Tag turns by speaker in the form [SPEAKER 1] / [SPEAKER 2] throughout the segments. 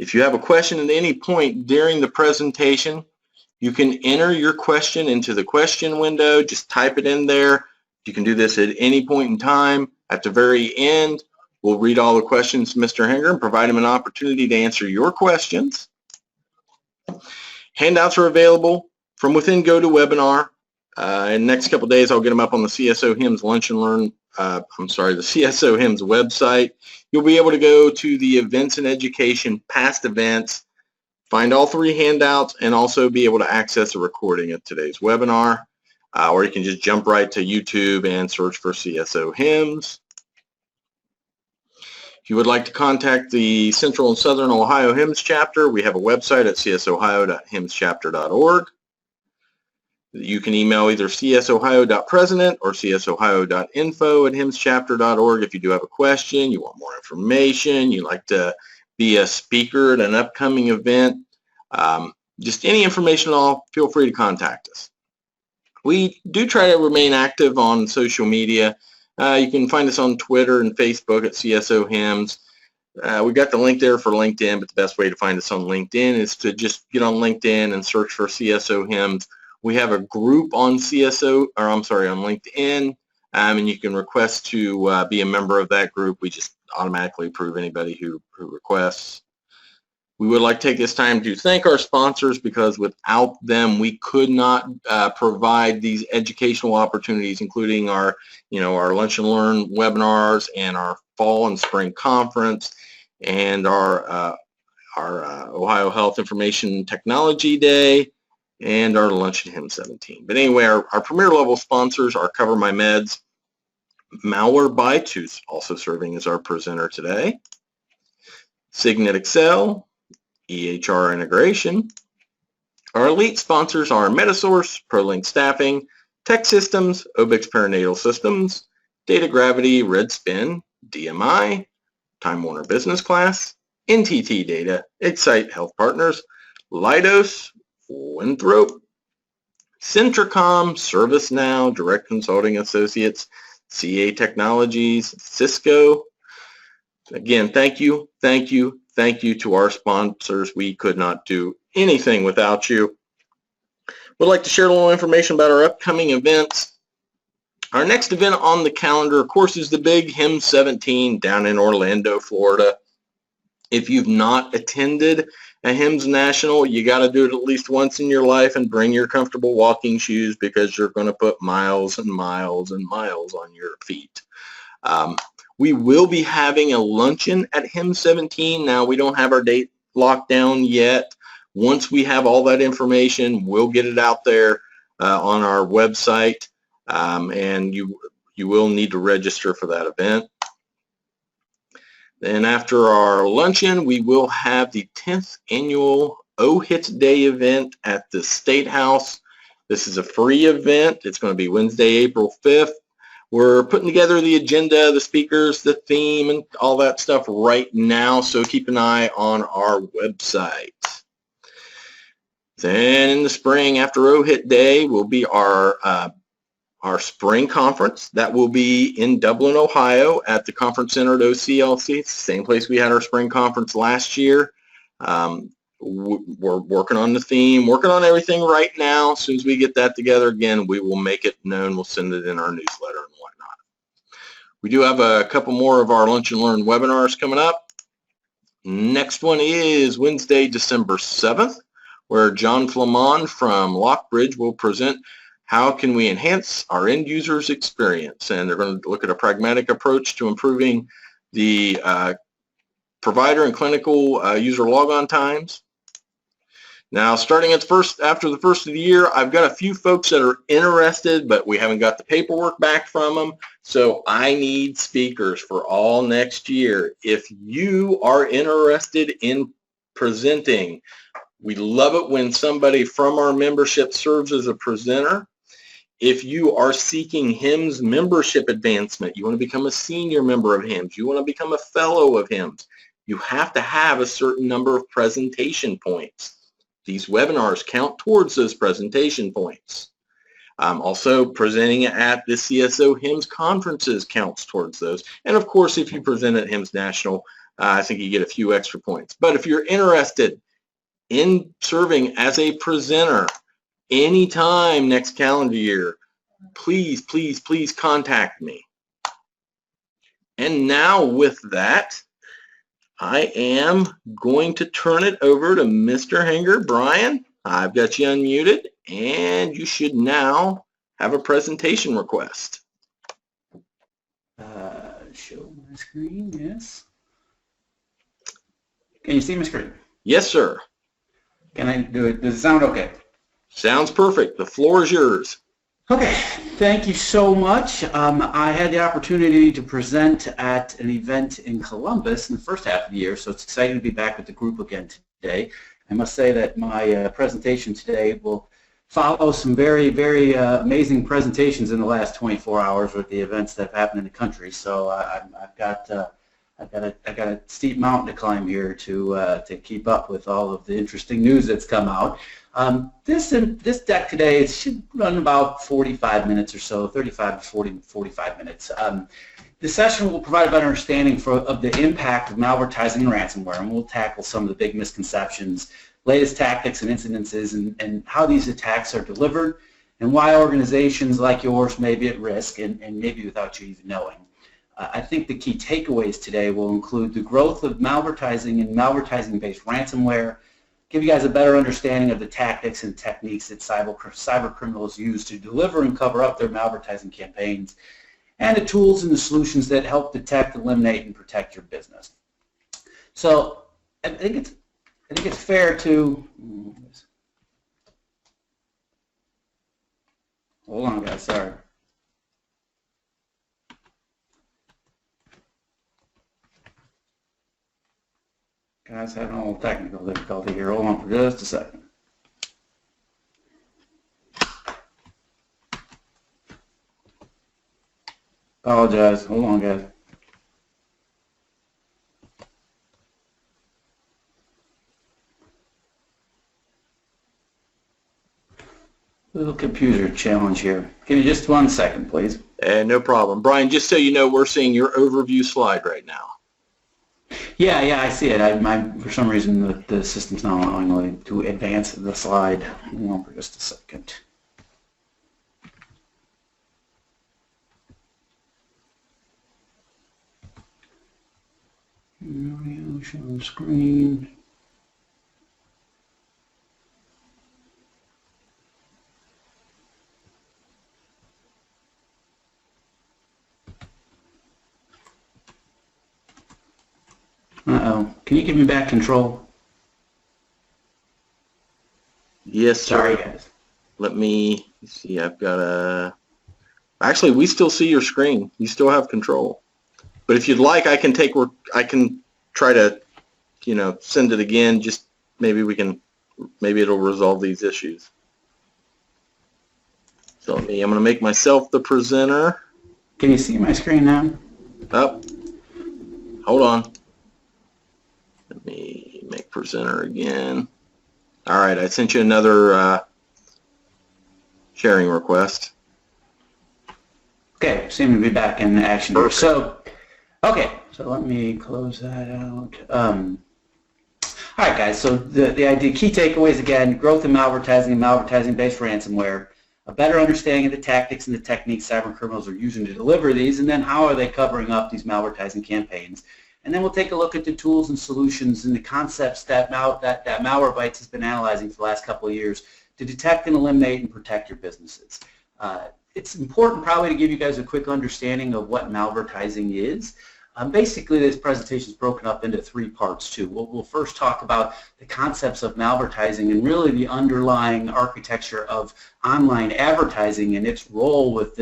[SPEAKER 1] If you have a question at any point during the presentation, you can enter your question into the question window. Just type it in there. You can do this at any point in time. At the very end, we'll read all the questions to Mr. Henger and provide him an opportunity to answer your questions. Handouts are available from within GoToWebinar. In the next couple of days, I'll get them up on the CSOHIMSS Lunch and Learn, the CSOHIMSS website. You'll be able to go to the events and education, past events, find all 3 handouts, and also be able to access a recording of today's webinar. Or you can just jump right to YouTube and search for CSOHIMSS. If you would like to contact the Central and Southern Ohio HIMSS chapter, we have a website at csohio.himsschapter.org. You can email either csohio.president or csohio.info@himsschapter.org if you do have a question, you want more information, you'd like to be a speaker at an upcoming event, just any information at all, feel free to contact us. We do try to remain active on social media. You can find us on Twitter and Facebook at CSOHIMSS. We've got the link there for LinkedIn, but the best way to find us on LinkedIn is to just get on LinkedIn and search for CSOHIMSS. We have a group on LinkedIn, and you can request to be a member of that group. We just automatically approve anybody who requests. We would like to take this time to thank our sponsors, because without them, we could not provide these educational opportunities, including our Lunch and Learn webinars and our fall and spring conference and our Ohio Health Information Technology Day and our Lunch at HIMSS 17. But anyway, our premier level sponsors are Cover My Meds, Malwarebytes, who's also serving as our presenter today, Signet Excel, EHR Integration. Our elite sponsors are Metasource, ProLink Staffing, Tech Systems, Obix Perinatal Systems, Data Gravity, Redspin, DMI, Time Warner Business Class, NTT Data, Excite Health Partners, Leidos, Winthrop, Centricom, ServiceNow, Direct Consulting Associates, CA Technologies, Cisco. Again, thank you to our sponsors. We could not do anything without you. We'd like to share a little information about our upcoming events. Our next event on the calendar, of course, is the big HIMSS 17 down in Orlando, Florida. If you've not attended a HIMSS National, you got to do it at least once in your life, and bring your comfortable walking shoes, because you're going to put miles and miles and miles on your feet. We will be having a luncheon at HIMSS 17. Now, we don't have our date locked down yet. Once we have all that information, we'll get it out there on our website, and you will need to register for that event. Then after our luncheon, we will have the 10th annual OHIT Day event at the State House. This is a free event. It's going to be Wednesday, April 5th. We're putting together the agenda, the speakers, the theme, and all that stuff right now, so keep an eye on our website. Then in the spring, after OHIT Day, will be our spring conference. That will be in Dublin, Ohio at the Conference Center at OCLC. It's the same place we had our spring conference last year. We're working on the theme, working on everything right now. As soon as we get that together, again, we will make it known. We'll send it in our newsletter and whatnot. We do have a couple more of our Lunch and Learn webinars coming up. Next one is Wednesday, December 7th, where John Flamon from Lockbridge will present how can we enhance our end users' experience, and they're going to look at a pragmatic approach to improving the provider and clinical user logon times. Now, starting after the first of the year, I've got a few folks that are interested, but we haven't got the paperwork back from them, so I need speakers for all next year. If you are interested in presenting, we love it when somebody from our membership serves as a presenter. If you are seeking HIMSS membership advancement, you want to become a senior member of HIMSS, you want to become a fellow of HIMSS, you have to have a certain number of presentation points. These webinars count towards those presentation points. Also, presenting at the CSOHIMSS conferences counts towards those. And of course, if you present at HIMSS National, I think you get a few extra points. But if you're interested in serving as a presenter anytime next calendar year, please, please, please contact me. And now with that, I am going to turn it over to Mr. Henger. Brian, I've got you unmuted, and you should now have a presentation request.
[SPEAKER 2] Show my screen, yes. Can you see my screen?
[SPEAKER 1] Yes, sir.
[SPEAKER 2] Can I do it? Does it sound okay?
[SPEAKER 1] Sounds perfect. The floor is yours.
[SPEAKER 2] Okay, thank you so much. I had the opportunity to present at an event in Columbus in the first half of the year, so it's exciting to be back with the group again today. I must say that my presentation today will follow some very, very amazing presentations in the last 24 hours with the events that have happened in the country. So I've got a steep mountain to climb here to keep up with all of the interesting news that's come out. This deck today should run about 45 minutes or so, 35 to 45 minutes. This session will provide a better understanding of the impact of malvertising and ransomware, and we'll tackle some of the big misconceptions, latest tactics and incidences, and how these attacks are delivered, and why organizations like yours may be at risk, and maybe without you even knowing. I think the key takeaways today will include the growth of malvertising and malvertising-based ransomware, give you guys a better understanding of the tactics and techniques that cyber criminals use to deliver and cover up their malvertising campaigns, and the tools and the solutions that help detect, eliminate, and protect your business. So I think it's fair to hold on, guys. Sorry. Guys, having a little technical difficulty here. Hold on for just a second. Apologize. Hold on, guys. Little computer challenge here. Give me just 1 second, please.
[SPEAKER 1] No problem. Brian, just so you know, we're seeing your overview slide right now.
[SPEAKER 2] Yeah, I see it. For some reason, the system's not allowing me to advance the slide. Hold on for just a second. Show the screen. Uh-oh. Can you give me back control?
[SPEAKER 1] Yes, sir.
[SPEAKER 2] Sorry, guys.
[SPEAKER 1] Let me see. I've got a... Actually, we still see your screen. You still have control. But if you'd like, I can try to, send it again. Just maybe it'll resolve these issues. So I'm going to make myself the presenter.
[SPEAKER 2] Can you see my screen now?
[SPEAKER 1] Oh, hold on. Let me make presenter again. All right, I sent you another sharing request.
[SPEAKER 2] Okay, seem to be back in action here.
[SPEAKER 1] Perfect.
[SPEAKER 2] So let me close that out. All right, guys, so the idea, key takeaways again, growth in malvertising and malvertising-based ransomware, a better understanding of the tactics and the techniques cyber criminals are using to deliver these, and then how are they covering up these malvertising campaigns. And then we'll take a look at the tools and solutions and the concepts that Malwarebytes has been analyzing for the last couple of years to detect and eliminate and protect your businesses. It's important probably to give you guys a quick understanding of what malvertising is. Basically, this presentation is broken up into 3 parts too. We'll first talk about the concepts of malvertising and really the underlying architecture of online advertising and its role with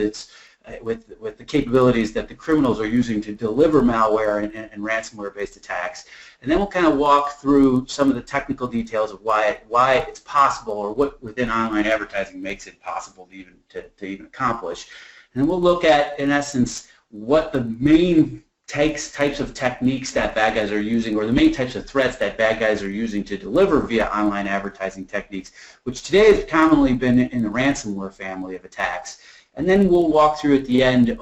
[SPEAKER 2] with the capabilities that the criminals are using to deliver malware and ransomware-based attacks. And then we'll kind of walk through some of the technical details of why it's possible, or what within online advertising makes it possible to even accomplish. And then we'll look at, in essence, what the main types of techniques that bad guys are using, or the main types of threats that bad guys are using to deliver via online advertising techniques, which today has commonly been in the ransomware family of attacks. And then we'll walk through at the end the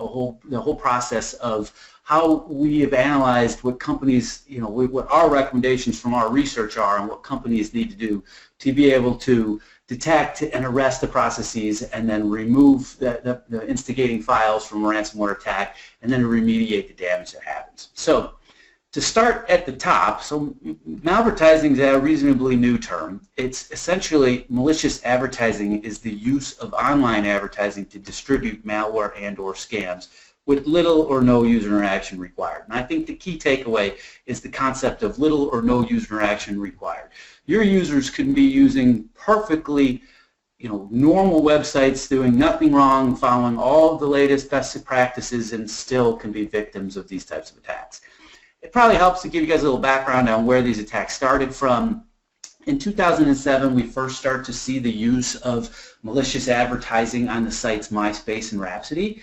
[SPEAKER 2] whole process of how we have analyzed what companies, what our recommendations from our research are and what companies need to do to be able to detect and arrest the processes and then remove the instigating files from a ransomware attack and then remediate the damage that happens. So to start at the top, so malvertising is a reasonably new term. It's essentially malicious advertising is the use of online advertising to distribute malware and or scams with little or no user interaction required. And I think the key takeaway is the concept of little or no user interaction required. Your users can be using perfectly, normal websites, doing nothing wrong, following all of the latest best practices, and still can be victims of these types of attacks. It probably helps to give you guys a little background on where these attacks started from. In 2007, we first start to see the use of malicious advertising on the sites MySpace and Rhapsody.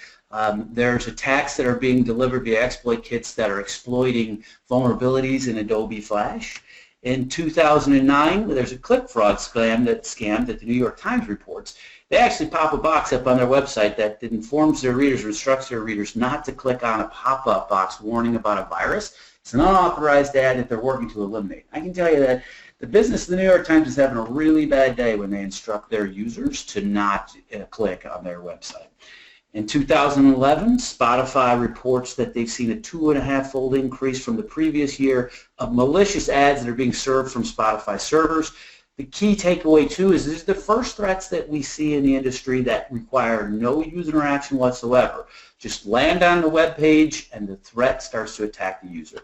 [SPEAKER 2] There's attacks that are being delivered via exploit kits that are exploiting vulnerabilities in Adobe Flash. In 2009, there's a click fraud scam that the New York Times reports. They actually pop a box up on their website that informs their readers or instructs their readers not to click on a pop-up box warning about a virus. It's an unauthorized ad that they're working to eliminate. I can tell you that the business of the New York Times is having a really bad day when they instruct their users to not click on their website. In 2011, Spotify reports that they've seen a 2.5-fold increase from the previous year of malicious ads that are being served from Spotify servers. The key takeaway, too, is these are the first threats that we see in the industry that require no user interaction whatsoever. Just land on the web page and the threat starts to attack the user.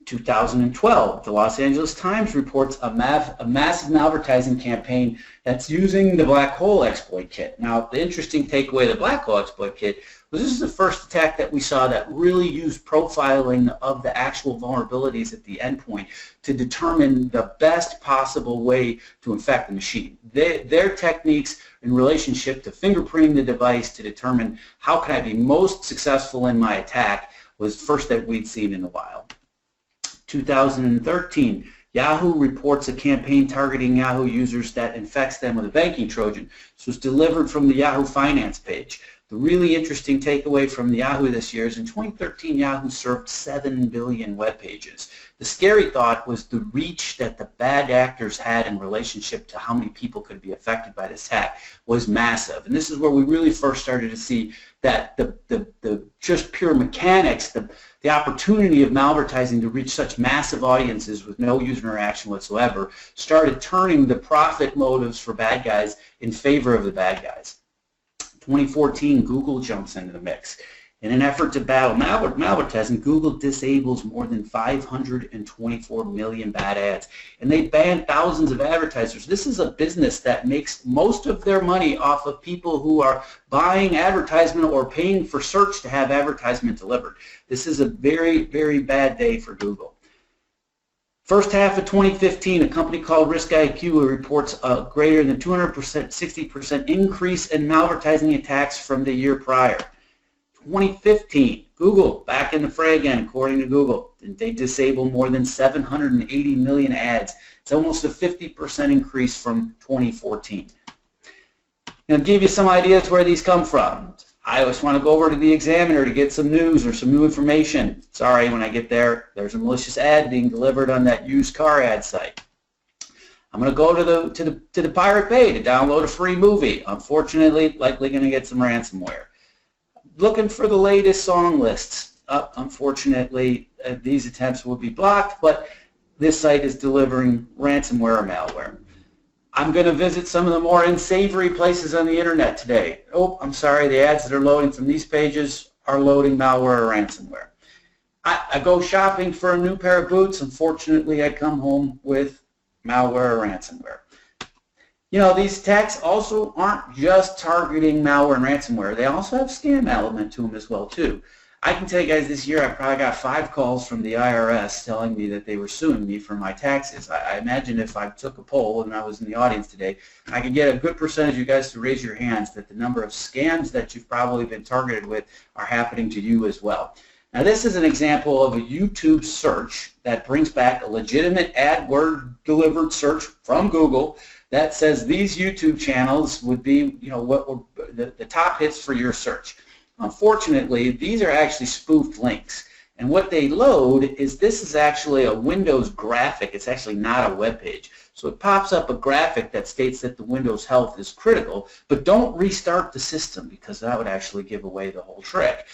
[SPEAKER 2] 2012, the Los Angeles Times reports a massive malvertising campaign that's using the black hole exploit kit. Now, the interesting takeaway of the black hole exploit kit was this is the first attack that we saw that really used profiling of the actual vulnerabilities at the endpoint to determine the best possible way to infect the machine. Their techniques in relationship to fingerprinting the device to determine how can I be most successful in my attack was first that we'd seen in a while. 2013, Yahoo reports a campaign targeting Yahoo users that infects them with a banking Trojan. This was delivered from the Yahoo Finance page. The really interesting takeaway from the Yahoo this year is in 2013, Yahoo served 7 billion web pages. The scary thought was the reach that the bad actors had in relationship to how many people could be affected by this attack was massive. And this is where we really first started to see that the just pure mechanics, the opportunity of malvertising to reach such massive audiences with no user interaction whatsoever started turning the profit motives for bad guys in favor of the bad guys. 2014, Google jumps into the mix. In an effort to battle malvertising, Google disables more than 524 million bad ads, and they ban thousands of advertisers. This is a business that makes most of their money off of people who are buying advertisement or paying for search to have advertisement delivered. This is a very, very bad day for Google. First half of 2015, a company called RiskIQ reports a greater than 200%, 60% increase in malvertising attacks from the year prior. 2015, Google back in the fray again, according to Google. They disable more than 780 million ads. It's almost a 50% increase from 2014. I'll give you some ideas where these come from. I always want to go over to the Examiner to get some news or some new information. Sorry, when I get there, there's a malicious ad being delivered on that used car ad site. I'm going to go to the Pirate Bay to download a free movie. Unfortunately, likely going to get some ransomware. Looking for the latest song lists. Unfortunately, these attempts will be blocked, but this site is delivering ransomware or malware. I'm going to visit some of the more unsavory places on the internet today. Oh, I'm sorry, the ads that are loading from these pages are loading malware or ransomware. I go shopping for a new pair of boots. Unfortunately, I come home with malware or ransomware. You know, these attacks also aren't just targeting malware and ransomware. They also have scam element to them as well, too. I can tell you guys this year I probably got 5 calls from the IRS telling me that they were suing me for my taxes. I imagine if I took a poll and I was in the audience today, I could get a good percentage of you guys to raise your hands that the number of scams that you've probably been targeted with are happening to you as well. Now this is an example of a YouTube search that brings back a legitimate AdWord delivered search from Google that says these YouTube channels would be, what were the top hits for your search. Unfortunately, these are actually spoofed links. And what they load is, this is actually a Windows graphic. It's actually not a web page. So it pops up a graphic that states that the Windows health is critical, but don't restart the system because that would actually give away the whole trick.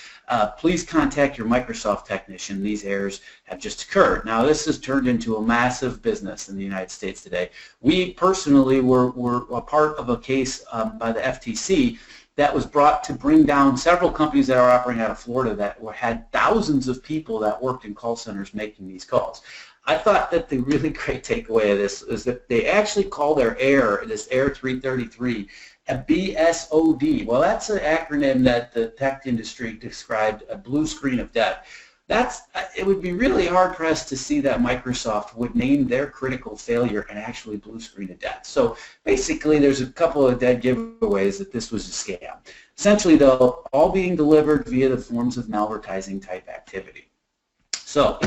[SPEAKER 2] Please contact your Microsoft technician. These errors have just occurred. Now this has turned into a massive business in the United States today. We personally were a part of a case by the FTC that was brought to bring down several companies that are operating out of Florida that had thousands of people that worked in call centers making these calls. I thought that the really great takeaway of this is that they actually call their error, this error 333, a BSOD. Well, that's an acronym that the tech industry described, a blue screen of death. It would be really hard-pressed to see that Microsoft would name their critical failure and actually blue screen of death. So basically, there's a couple of dead giveaways that this was a scam. Essentially, though, all being delivered via the forms of malvertising type activity. So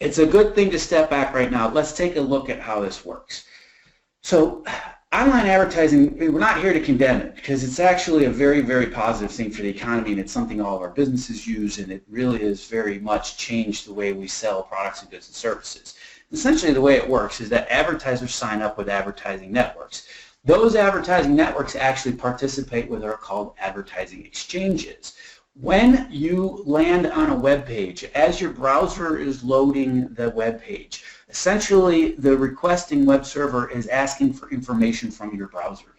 [SPEAKER 2] it's a good thing to step back right now. Let's take a look at how this works. So online advertising, we're not here to condemn it because it's actually a very, very positive thing for the economy, and it's something all of our businesses use, and it really has very much changed the way we sell products and goods and services. Essentially, the way it works is that advertisers sign up with advertising networks. Those advertising networks actually participate with what are called advertising exchanges. When you land on a web page, as your browser is loading the web page, essentially the requesting web server is asking for information from your browser.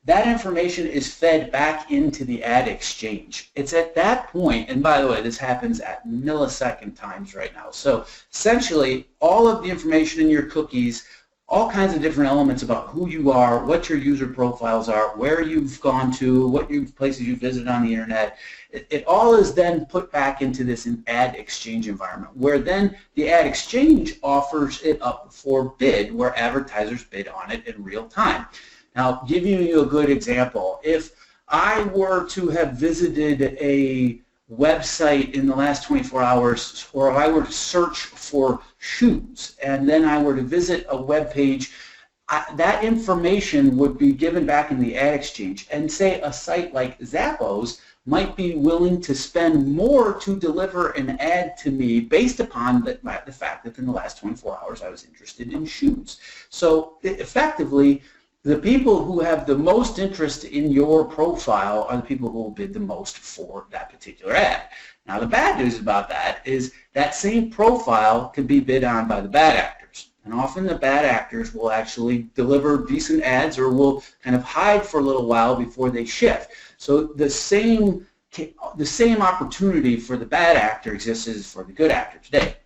[SPEAKER 2] That information is fed back into the ad exchange. It's at that point, and by the way, this happens at millisecond times right now. So essentially, all of the information in your cookies, all kinds of different elements about who you are, what your user profiles are, where you've gone to, what places you've visited on the internet. It all is then put back into this ad exchange environment, where then the ad exchange offers it up for bid, where advertisers bid on it in real time. Now, giving you a good example, if I were to have visited a website in the last 24 hours, or if I were to search for shoes, and then I were to visit a web page, that information would be given back in the ad exchange. And say a site like Zappos might be willing to spend more to deliver an ad to me based upon the fact that in the last 24 hours I was interested in shoes. So effectively, the people who have the most interest in your profile are the people who will bid the most for that particular ad. Now the bad news about that is that same profile can be bid on by the bad actors. And often the bad actors will actually deliver decent ads or will kind of hide for a little while before they shift. So the same opportunity for the bad actor exists as for the good actor today.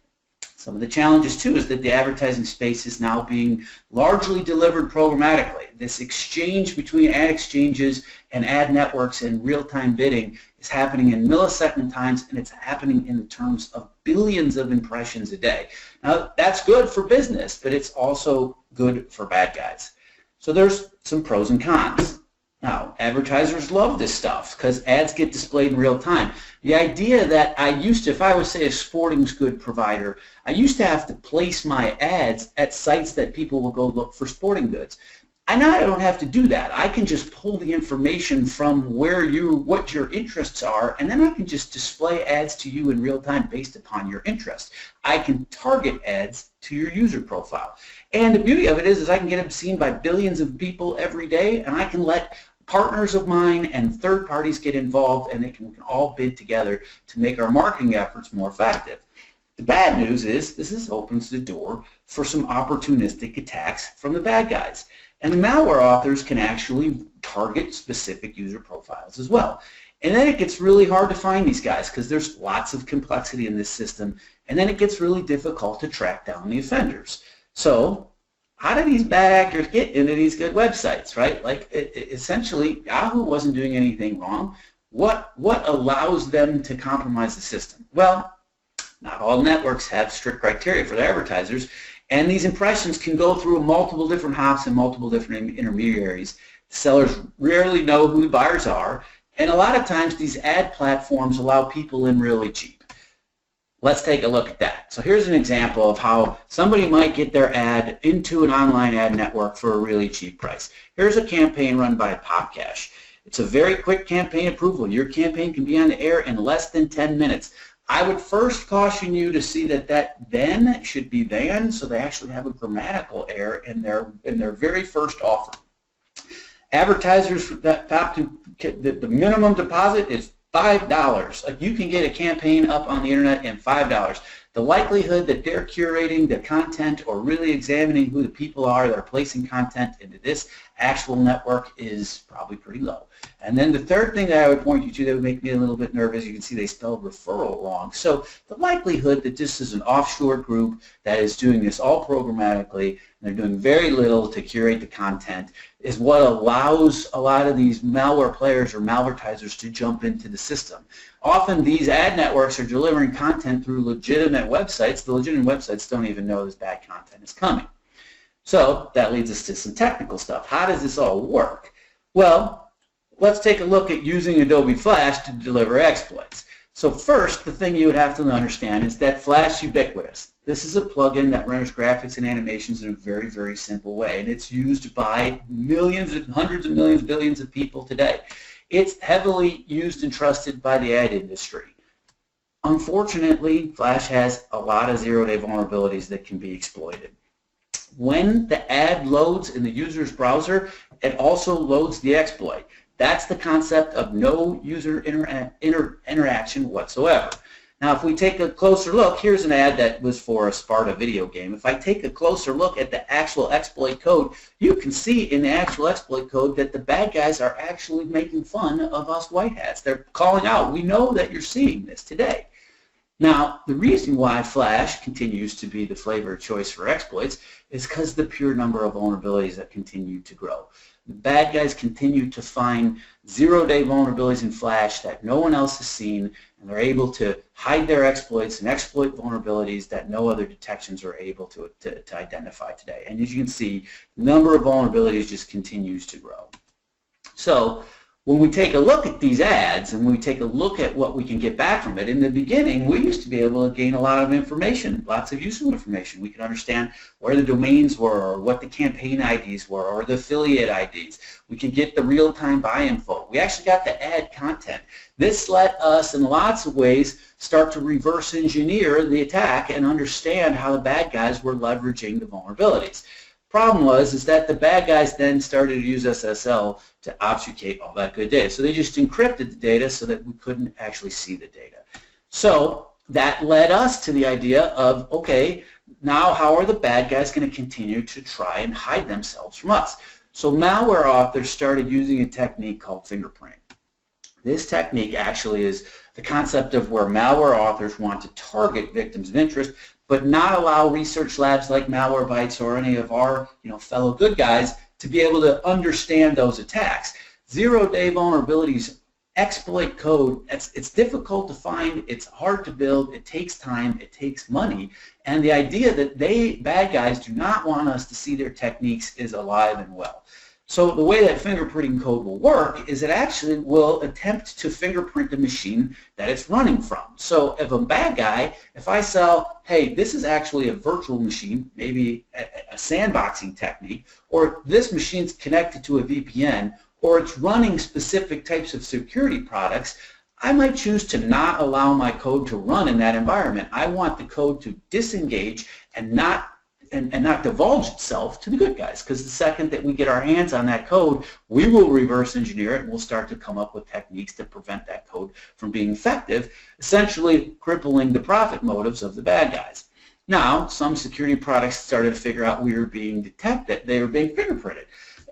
[SPEAKER 2] Some of the challenges, too, is that the advertising space is now being largely delivered programmatically. This exchange between ad exchanges and ad networks and real-time bidding is happening in millisecond times, and it's happening in terms of billions of impressions a day. Now, that's good for business, but it's also good for bad guys. So there's some pros and cons. Now, advertisers love this stuff because ads get displayed in real time. The idea that if I was, say, a sporting goods provider, I used to have to place my ads at sites that people will go look for sporting goods. I now don't have to do that. I can just pull the information from what your interests are, and then I can just display ads to you in real time based upon your interest. I can target ads to your user profile. And the beauty of it is I can get them seen by billions of people every day, and I can let partners of mine and third parties get involved, and we can all bid together to make our marketing efforts more effective. The bad news is this opens the door for some opportunistic attacks from the bad guys. And the malware authors can actually target specific user profiles as well. And then it gets really hard to find these guys because there's lots of complexity in this system, and then it gets really difficult to track down the offenders. So how do these bad actors get into these good websites, right? Like, essentially, Yahoo wasn't doing anything wrong. What allows them to compromise the system? Well, not all networks have strict criteria for their advertisers, and these impressions can go through multiple different hops and multiple different intermediaries. Sellers rarely know who the buyers are, and a lot of times these ad platforms allow people in really cheap. Let's take a look at that. So here's an example of how somebody might get their ad into an online ad network for a really cheap price. Here's a campaign run by Popcash. It's a very quick campaign approval. Your campaign can be on the air in less than 10 minutes. I would first caution you to see that then should be then, so they actually have a grammatical error in their very first offer. Advertisers, the minimum deposit is $5. Like, you can get a campaign up on the internet in $5. The likelihood that they're curating the content or really examining who the people are that are placing content into this actual network is probably pretty low. And then the third thing that I would point you to that would make me a little bit nervous, you can see they spelled referral wrong. So the likelihood that this is an offshore group that is doing this all programmatically, and they're doing very little to curate the content, is what allows a lot of these malware players or malvertisers to jump into the system. Often these ad networks are delivering content through legitimate websites. The legitimate websites don't even know this bad content is coming. So that leads us to some technical stuff. How does this all work? Well, let's take a look at using Adobe Flash to deliver exploits. So first, the thing you would have to understand is that Flash is ubiquitous. This is a plugin that renders graphics and animations in a very, very simple way, and it's used by millions, hundreds of millions, billions of people today. It's heavily used and trusted by the ad industry. Unfortunately, Flash has a lot of zero-day vulnerabilities that can be exploited. When the ad loads in the user's browser, it also loads the exploit. That's the concept of no user interaction whatsoever. Now, if we take a closer look, here's an ad that was for a Sparta video game. If I take a closer look at the actual exploit code, you can see in the actual exploit code that the bad guys are actually making fun of us white hats. They're calling out, we know that you're seeing this today. Now, the reason why Flash continues to be the flavor of choice for exploits is because the pure number of vulnerabilities that continue to grow. The bad guys continue to find zero-day vulnerabilities in Flash that no one else has seen, and they're able to hide their exploits and exploit vulnerabilities that no other detections are able to identify today. And as you can see, the number of vulnerabilities just continues to grow. So when we take a look at these ads and we take a look at what we can get back from it, in the beginning we used to be able to gain a lot of information, lots of useful information. We could understand where the domains were, or what the campaign IDs were, or the affiliate IDs. We could get the real-time buy info. We actually got the ad content. This let us, in lots of ways, start to reverse engineer the attack and understand how the bad guys were leveraging the vulnerabilities. Problem is that the bad guys then started to use SSL to obfuscate all that good data. So they just encrypted the data so that we couldn't actually see the data. So that led us to the idea of, okay, now how are the bad guys going to continue to try and hide themselves from us? So malware authors started using a technique called fingerprinting. This technique actually is the concept of where malware authors want to target victims of interest, but not allow research labs like Malwarebytes or any of our fellow good guys to be able to understand those attacks. Zero-day vulnerabilities, exploit code, it's difficult to find, it's hard to build, it takes time, it takes money, and the idea that bad guys do not want us to see their techniques is alive and well. So the way that fingerprinting code will work is it actually will attempt to fingerprint the machine that it's running from. So if a bad guy, if I sell, hey, this is actually a virtual machine, maybe a sandboxing technique, or this machine's connected to a VPN, or it's running specific types of security products, I might choose to not allow my code to run in that environment. I want the code to disengage and not divulge itself to the good guys, because the second that we get our hands on that code, we will reverse engineer it and we'll start to come up with techniques to prevent that code from being effective, essentially crippling the profit motives of the bad guys. Now, some security products started to figure out we were being detected, they were being fingerprinted,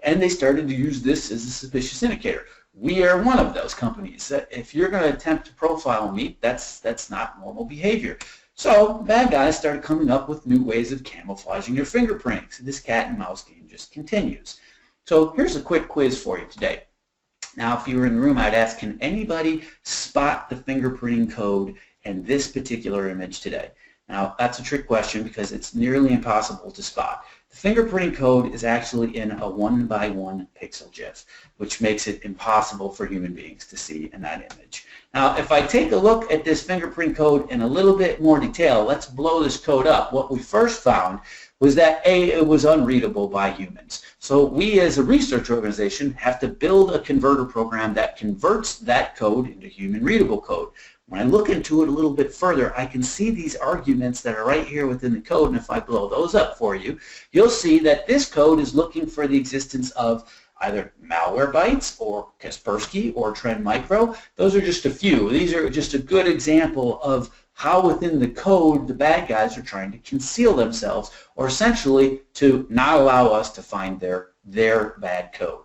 [SPEAKER 2] and they started to use this as a suspicious indicator. We are one of those companies that if you're going to attempt to profile me, that's not normal behavior. So bad guys started coming up with new ways of camouflaging your fingerprinting. So this cat and mouse game just continues. So here's a quick quiz for you today. Now, if you were in the room, I'd ask, can anybody spot the fingerprinting code in this particular image today? Now, that's a trick question because it's nearly impossible to spot. The fingerprinting code is actually in a 1x1 pixel GIF, which makes it impossible for human beings to see in that image. Now, if I take a look at this fingerprint code in a little bit more detail, let's blow this code up. What we first found was that A, it was unreadable by humans. So we as a research organization have to build a converter program that converts that code into human readable code. When I look into it a little bit further, I can see these arguments that are right here within the code, and if I blow those up for you, you'll see that this code is looking for the existence of either Malwarebytes or Kaspersky or Trend Micro. Those are just a few. These are just a good example of how within the code the bad guys are trying to conceal themselves, or essentially to not allow us to find their bad code.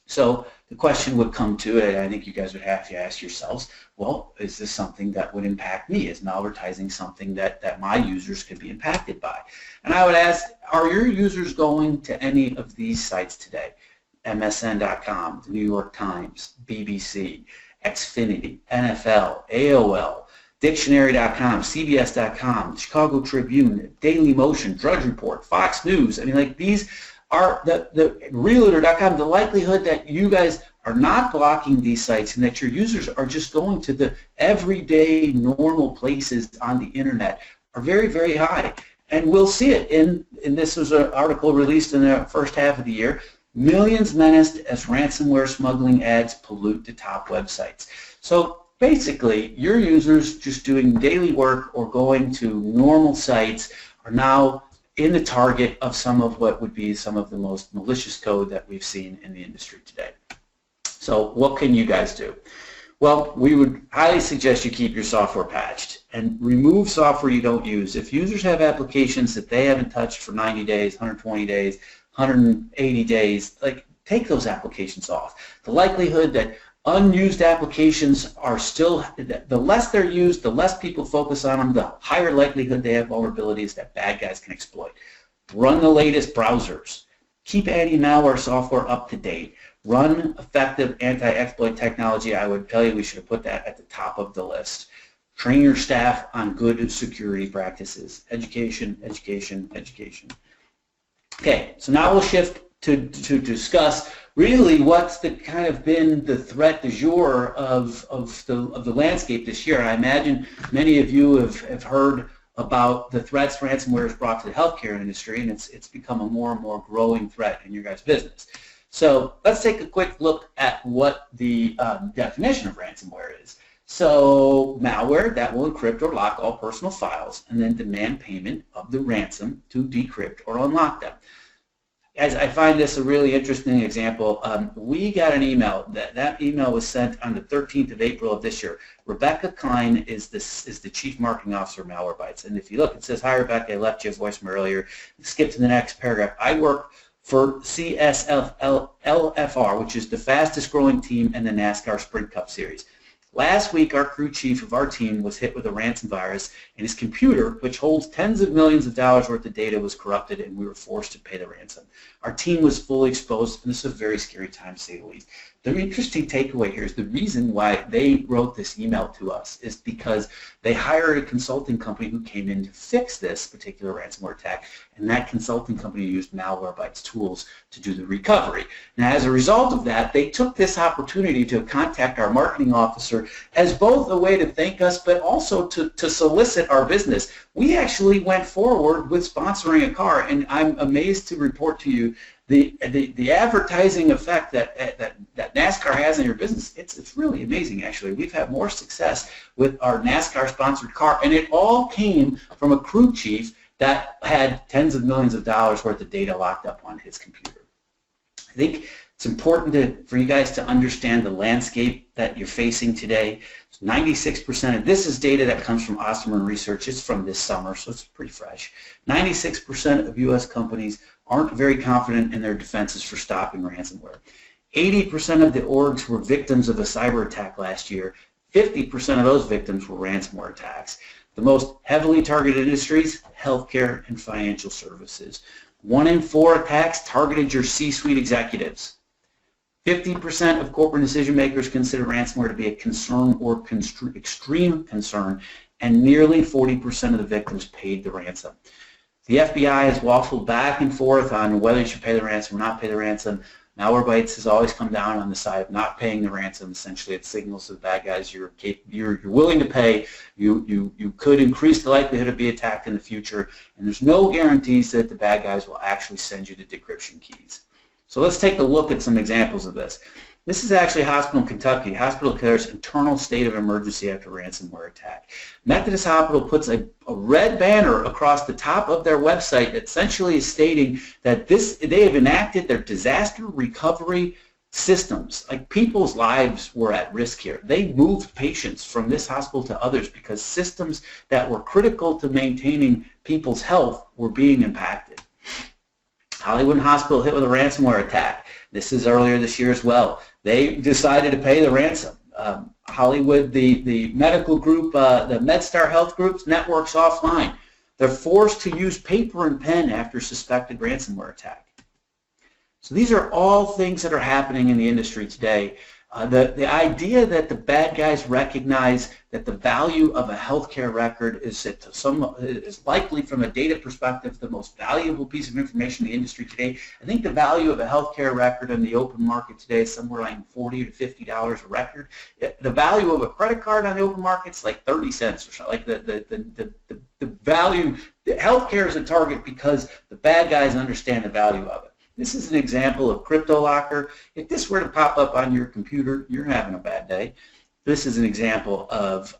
[SPEAKER 2] So the question would come to it, I think you guys would have to ask yourselves, well, is this something that would impact me? Is malvertising something that my users could be impacted by? And I would ask, are your users going to any of these sites today? MSN.com, the New York Times, BBC, Xfinity, NFL, AOL, Dictionary.com, CBS.com, Chicago Tribune, Daily Motion, Drudge Report, Fox News. I mean, like, these are the Realtor.com. The likelihood that you guys are not blocking these sites and that your users are just going to the everyday normal places on the internet are very, very high. And we'll see it in this was an article released in the first half of the year. Millions menaced as ransomware smuggling ads pollute the top websites. So basically, your users just doing daily work or going to normal sites are now in the target of some of what would be some of the most malicious code that we've seen in the industry today. So what can you guys do? Well, we would highly suggest you keep your software patched and remove software you don't use. If users have applications that they haven't touched for 90 days, 120 days, 180 days, like, take those applications off. The likelihood that unused applications are still, the less they're used, the less people focus on them, the higher likelihood they have vulnerabilities that bad guys can exploit. Run the latest browsers. Keep anti-malware software up to date. Run effective anti-exploit technology. I would tell you we should have put that at the top of the list. Train your staff on good security practices. Education, education, education. Okay, so now we'll shift to discuss really what's the kind of been the threat du jour of the landscape this year. I imagine many of you have heard about the threats ransomware has brought to the healthcare industry, and it's become a more and more growing threat in your guys' business. So let's take a quick look at what the definition of ransomware is. So malware that will encrypt or lock all personal files and then demand payment of the ransom to decrypt or unlock them. As I find this a really interesting example, we got an email. That email was sent on the 13th of April of this year. Rebecca Klein is the Chief Marketing Officer of Malwarebytes. And if you look, it says, "Hi Rebecca, I left you a voicemail earlier." Skip to the next paragraph. I work for CSOHIMSS, which is the fastest growing team in the NASCAR Sprint Cup Series. Last week, our crew chief of our team was hit with a ransom virus, and his computer, which holds tens of millions of dollars worth of data, was corrupted, and we were forced to pay the ransom. Our team was fully exposed, and this is a very scary time, to say the least. The interesting takeaway here is the reason why they wrote this email to us is because they hired a consulting company who came in to fix this particular ransomware attack, and that consulting company used Malwarebytes tools to do the recovery. Now, as a result of that, they took this opportunity to contact our marketing officer as both a way to thank us, but also to solicit our business. We actually went forward with sponsoring a car, and I'm amazed to report to you the advertising effect that NASCAR has in your business. It's really amazing, actually. We've had more success with our NASCAR sponsored car, and it all came from a crew chief that had tens of millions of dollars worth of data locked up on his computer. I think it's important for you guys to understand the landscape that you're facing today. 96% of this is data that comes from Osterman Research. It's from this summer, so it's pretty fresh. 96% of U.S. companies aren't very confident in their defenses for stopping ransomware. 80% of the orgs were victims of a cyber attack last year. 50% of those victims were ransomware attacks. The most heavily targeted industries, healthcare and financial services. 1 in 4 attacks targeted your C-suite executives. 50% of corporate decision makers consider ransomware to be a concern or extreme concern, and nearly 40% of the victims paid the ransom. The FBI has waffled back and forth on whether you should pay the ransom or not pay the ransom. Malwarebytes has always come down on the side of not paying the ransom. Essentially, it signals to the bad guys you're willing to pay. You could increase the likelihood of being attacked in the future, and there's no guarantees that the bad guys will actually send you the decryption keys. So let's take a look at some examples of this. This is actually a hospital in Kentucky. Hospital declares internal state of emergency after ransomware attack. Methodist Hospital puts a red banner across the top of their website that essentially is stating that they have enacted their disaster recovery systems. Like, people's lives were at risk here. They moved patients from this hospital to others because systems that were critical to maintaining people's health were being impacted. Hollywood Hospital hit with a ransomware attack. This is earlier this year as well. They decided to pay the ransom. Hollywood, the medical group, the MedStar Health Group's networks offline. They're forced to use paper and pen after suspected ransomware attack. So these are all things that are happening in the industry today. The idea that the bad guys recognize that the value of a healthcare record is likely, from a data perspective, the most valuable piece of information in the industry today. I think the value of a healthcare record in the open market today is somewhere like $40 to $50 a record. The value of a credit card on the open market is like 30 cents or something. Like the value, the healthcare is a target because the bad guys understand the value of it. This is an example of CryptoLocker. If this were to pop up on your computer, you're having a bad day. This is an example of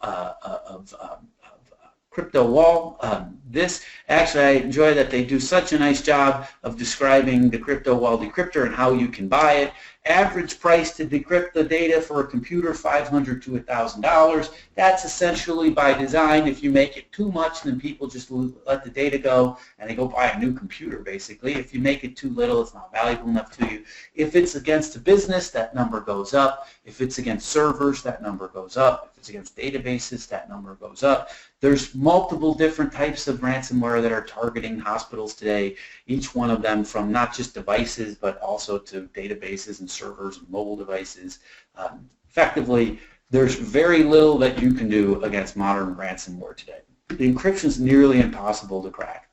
[SPEAKER 2] CryptoWall. This, actually, I enjoy that they do such a nice job of describing the CryptoWall decryptor and how you can buy it. Average price to decrypt the data for a computer, $500 to $1,000. That's essentially by design. If you make it too much, then people just let the data go and they go buy a new computer, basically. If you make it too little, it's not valuable enough to you. If it's against a business, that number goes up. If it's against servers, that number goes up. If it's against databases, that number goes up. There's multiple different types of ransomware that are targeting hospitals today, each one of them from not just devices but also to databases and servers and mobile devices. Effectively, there's very little that you can do against modern ransomware today. The encryption is nearly impossible to crack.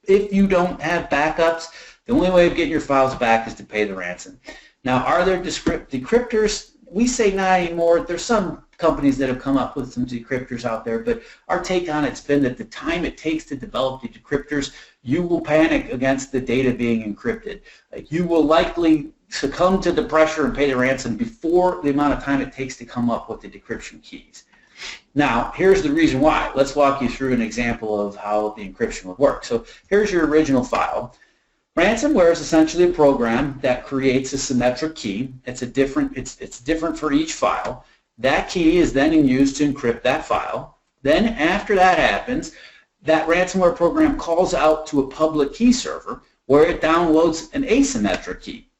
[SPEAKER 2] If you don't have backups, the only way of getting your files back is to pay the ransom. Now, are there decryptors? We say not anymore. There's some companies that have come up with some decryptors out there, but our take on it's been that the time it takes to develop the decryptors, you will panic against the data being encrypted. Like, you will likely succumb to the pressure and pay the ransom before the amount of time it takes to come up with the decryption keys. Now, here's the reason why. Let's walk you through an example of how the encryption would work. So here's your original file. Ransomware is essentially a program that creates a symmetric key. It's different for each file. That key is then used to encrypt that file. Then after that happens, that ransomware program calls out to a public key server where it downloads an asymmetric key.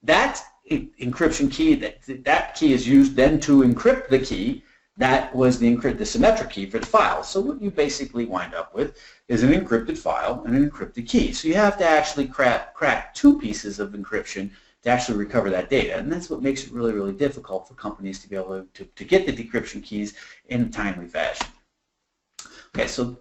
[SPEAKER 2] That encryption key, that key is used then to encrypt the key that was the symmetric key for the file. So what you basically wind up with is an encrypted file and an encrypted key. So you have to actually crack two pieces of encryption to actually recover that data. And that's what makes it really, really difficult for companies to be able to get the decryption keys in a timely fashion. Okay, so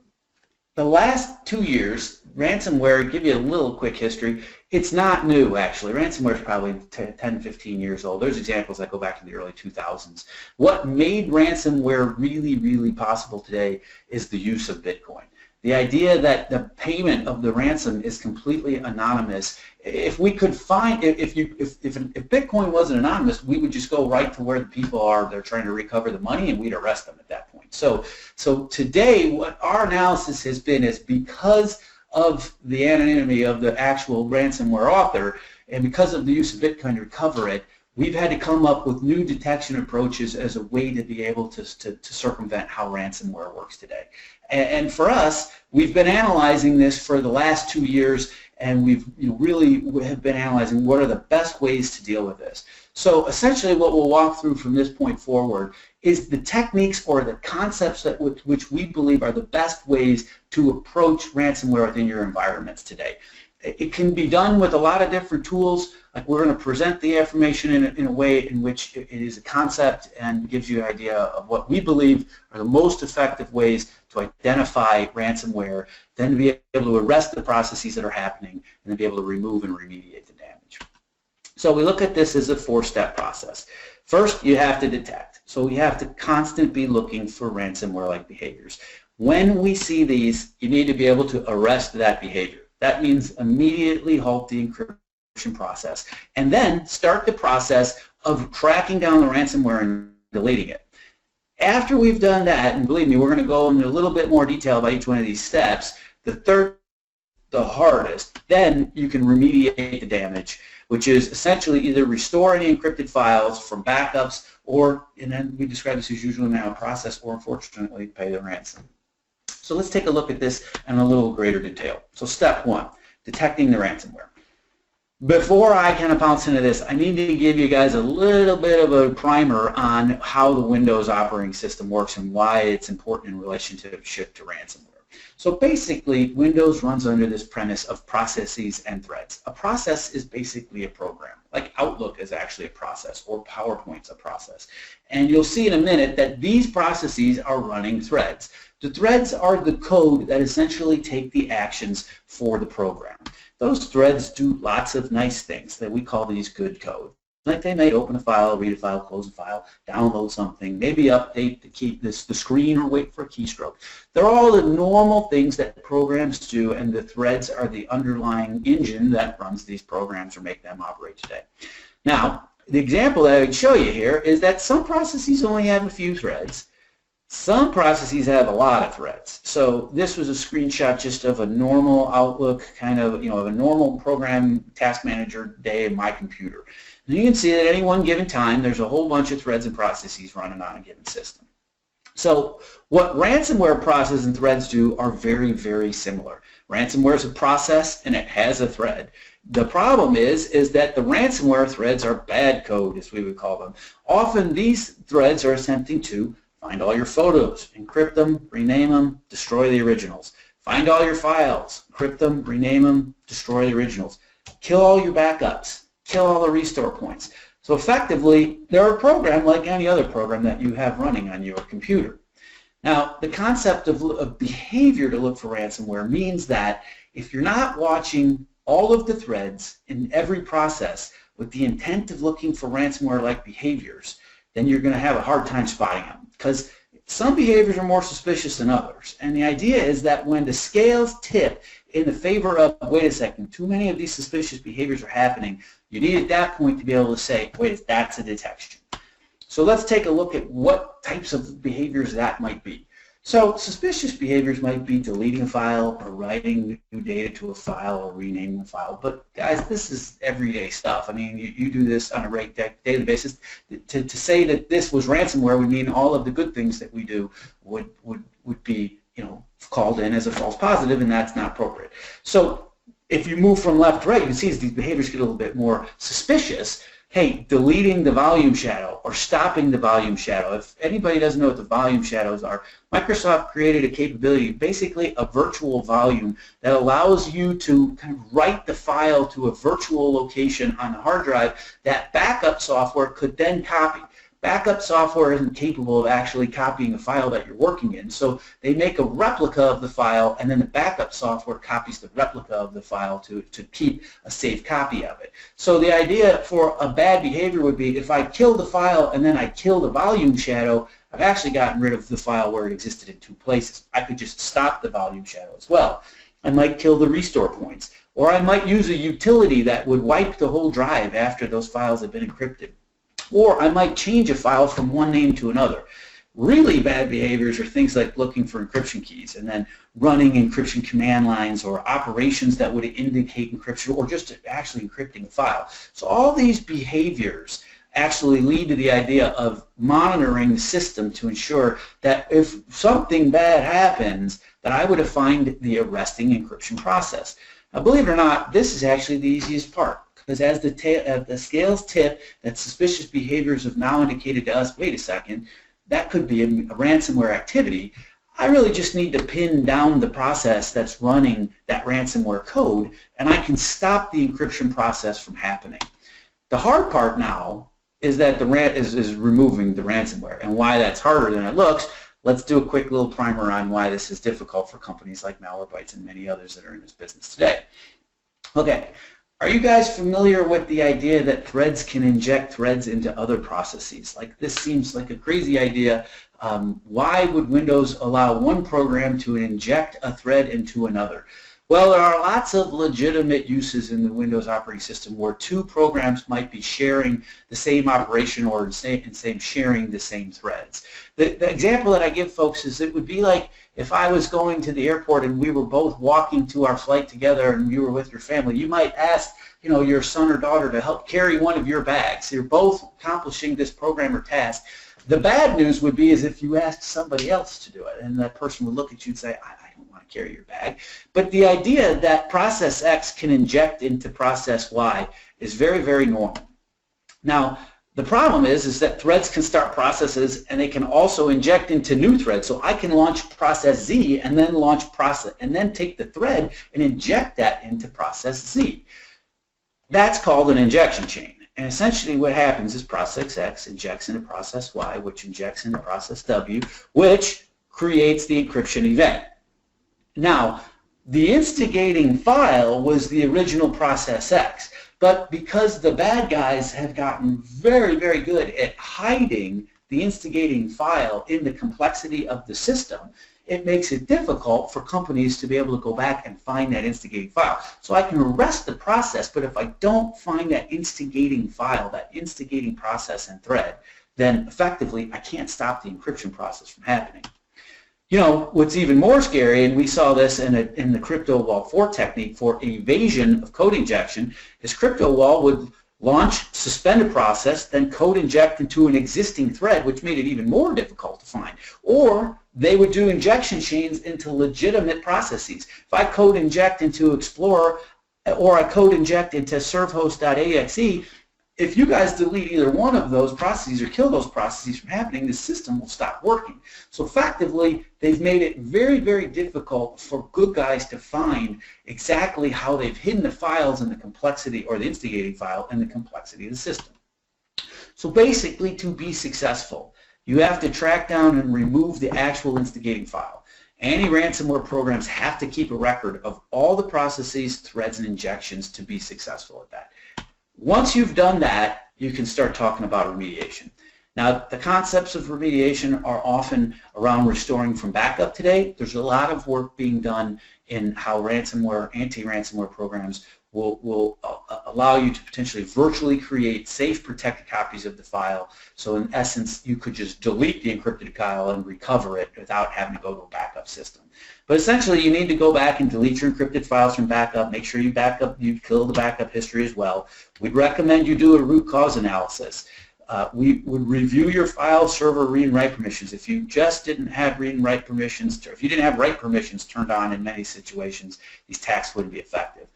[SPEAKER 2] the last 2 years, ransomware, give you a little quick history, it's not new actually. Ransomware is probably 10, 15 years old. There's examples that go back to the early 2000s. What made ransomware really, really possible today is the use of Bitcoin. The idea that the payment of the ransom is completely anonymous. If we could find, if Bitcoin wasn't anonymous, we would just go right to where the people are. They're trying to recover the money, and we'd arrest them at that point. So today, what our analysis has been is because of the anonymity of the actual ransomware author, and because of the use of Bitcoin to recover it, we've had to come up with new detection approaches as a way to be able to circumvent how ransomware works today. And for us, we've been analyzing this for the last 2 years, and we've really have been analyzing what are the best ways to deal with this. So essentially what we'll walk through from this point forward is the techniques or the concepts that which we believe are the best ways to approach ransomware within your environments today. It can be done with a lot of different tools. Like we're going to present the information in a way in which it is a concept and gives you an idea of what we believe are the most effective ways to identify ransomware, then to be able to arrest the processes that are happening, and then be able to remove and remediate the damage. So we look at this as a four-step process. First, you have to detect. So we have to constantly be looking for ransomware-like behaviors. When we see these, you need to be able to arrest that behavior. That means immediately halt the encryption process and then start the process of tracking down the ransomware and deleting it. After we've done that, and believe me, we're going to go into a little bit more detail about each one of these steps, the third, the hardest, then you can remediate the damage, which is essentially either restore any encrypted files from backups or, and then we describe this as usually now a process, or unfortunately pay the ransom. So let's take a look at this in a little greater detail. So step one, detecting the ransomware. Before I kind of bounce into this, I need to give you guys a little bit of a primer on how the Windows operating system works and why it's important in relationship to ransomware. So basically, Windows runs under this premise of processes and threads. A process is basically a program. Like Outlook is actually a process, or PowerPoint's a process. And you'll see in a minute that these processes are running threads. The threads are the code that essentially take the actions for the program. Those threads do lots of nice things that we call these good code. Like they may open a file, read a file, close a file, download something, maybe update the screen or wait for a keystroke. They're all the normal things that programs do, and the threads are the underlying engine that runs these programs or make them operate today. Now, the example that I would show you here is that some processes only have a few threads. Some processes have a lot of threads. So this was a screenshot just of a normal Outlook kind of, a normal program task manager day in my computer. And you can see that at any one given time, there's a whole bunch of threads and processes running on a given system. So what ransomware processes and threads do are very, very similar. Ransomware is a process and it has a thread. The problem is that the ransomware threads are bad code, as we would call them. Often these threads are attempting to find all your photos, encrypt them, rename them, destroy the originals. Find all your files, encrypt them, rename them, destroy the originals. Kill all your backups, kill all the restore points. So effectively, they're a program like any other program that you have running on your computer. Now, the concept of behavior to look for ransomware means that if you're not watching all of the threads in every process with the intent of looking for ransomware-like behaviors, then you're going to have a hard time spotting them, because some behaviors are more suspicious than others. And the idea is that when the scales tip in the favor of, wait a second, too many of these suspicious behaviors are happening, you need at that point to be able to say, wait, that's a detection. So let's take a look at what types of behaviors that might be. So suspicious behaviors might be deleting a file or writing new data to a file or renaming a file. But guys, this is everyday stuff. I mean, you do this on a daily basis. To say that this was ransomware would mean all of the good things that we do would be, called in as a false positive, and that's not appropriate. So if you move from left to right, you can see as these behaviors get a little bit more suspicious. Hey, deleting the volume shadow or stopping the volume shadow. If anybody doesn't know what the volume shadows are, Microsoft created a capability, basically a virtual volume, that allows you to kind of write the file to a virtual location on the hard drive that backup software could then copy. Backup software isn't capable of actually copying a file that you're working in, so they make a replica of the file, and then the backup software copies the replica of the file to keep a safe copy of it. So the idea for a bad behavior would be, if I kill the file and then I kill the volume shadow, I've actually gotten rid of the file where it existed in two places. I could just stop the volume shadow as well. I might kill the restore points, or I might use a utility that would wipe the whole drive after those files have been encrypted. Or I might change a file from one name to another. Really bad behaviors are things like looking for encryption keys and then running encryption command lines or operations that would indicate encryption, or just actually encrypting a file. So all these behaviors actually lead to the idea of monitoring the system to ensure that if something bad happens, that I would find the arresting encryption process. Now, believe it or not, this is actually the easiest part. Because as the scales tip, that suspicious behaviors have now indicated to us, wait a second, that could be a ransomware activity. I really just need to pin down the process that's running that ransomware code, and I can stop the encryption process from happening. The hard part now is that is removing the ransomware, and why that's harder than it looks. Let's do a quick little primer on why this is difficult for companies like Malwarebytes and many others that are in this business today. Okay, are you guys familiar with the idea that threads can inject threads into other processes? Like, this seems like a crazy idea. Why would Windows allow one program to inject a thread into another? Well, there are lots of legitimate uses in the Windows operating system where two programs might be sharing the same operation or sharing the same threads. The example that I give folks is it would be like if I was going to the airport and we were both walking to our flight together and you were with your family. You might ask, your son or daughter to help carry one of your bags. You're both accomplishing this program or task. The bad news would be is if you asked somebody else to do it, and that person would look at you and say, I don't want to carry your bag. But the idea that process X can inject into process Y is very, very normal. Now, the problem is that threads can start processes and they can also inject into new threads. So I can launch process Z and then take the thread and inject that into process Z. That's called an injection chain. And essentially what happens is process X injects into process Y, which injects into process W, which creates the encryption event. Now, the instigating file was the original process X, but because the bad guys have gotten very, very good at hiding the instigating file in the complexity of the system, it makes it difficult for companies to be able to go back and find that instigating file. So I can arrest the process, but if I don't find that instigating file, that instigating process and thread, then effectively I can't stop the encryption process from happening. What's even more scary, and we saw this in the CryptoWall 4 technique for evasion of code injection, is CryptoWall would launch, suspend a process, then code inject into an existing thread, which made it even more difficult to find. Or they would do injection chains into legitimate processes. If I code inject into Explorer or I code inject into servehost.exe, if you guys delete either one of those processes or kill those processes from happening, the system will stop working. So effectively, they've made it very, very difficult for good guys to find exactly how they've hidden the files and the complexity, or the instigating file and the complexity of the system. So basically, to be successful, you have to track down and remove the actual instigating file. Anti-ransomware programs have to keep a record of all the processes, threads, and injections to be successful at that. Once you've done that, you can start talking about remediation. Now, the concepts of remediation are often around restoring from backup today. There's a lot of work being done in how anti-ransomware programs will allow you to potentially virtually create safe, protected copies of the file. So in essence, you could just delete the encrypted file and recover it without having to go to a backup system. But essentially, you need to go back and delete your encrypted files from backup. Make sure you kill the backup history as well. We'd recommend you do a root cause analysis. We would review your file server read and write permissions. If you just didn't have read and write permissions, or if you didn't have write permissions turned on in many situations, these attacks wouldn't be effective.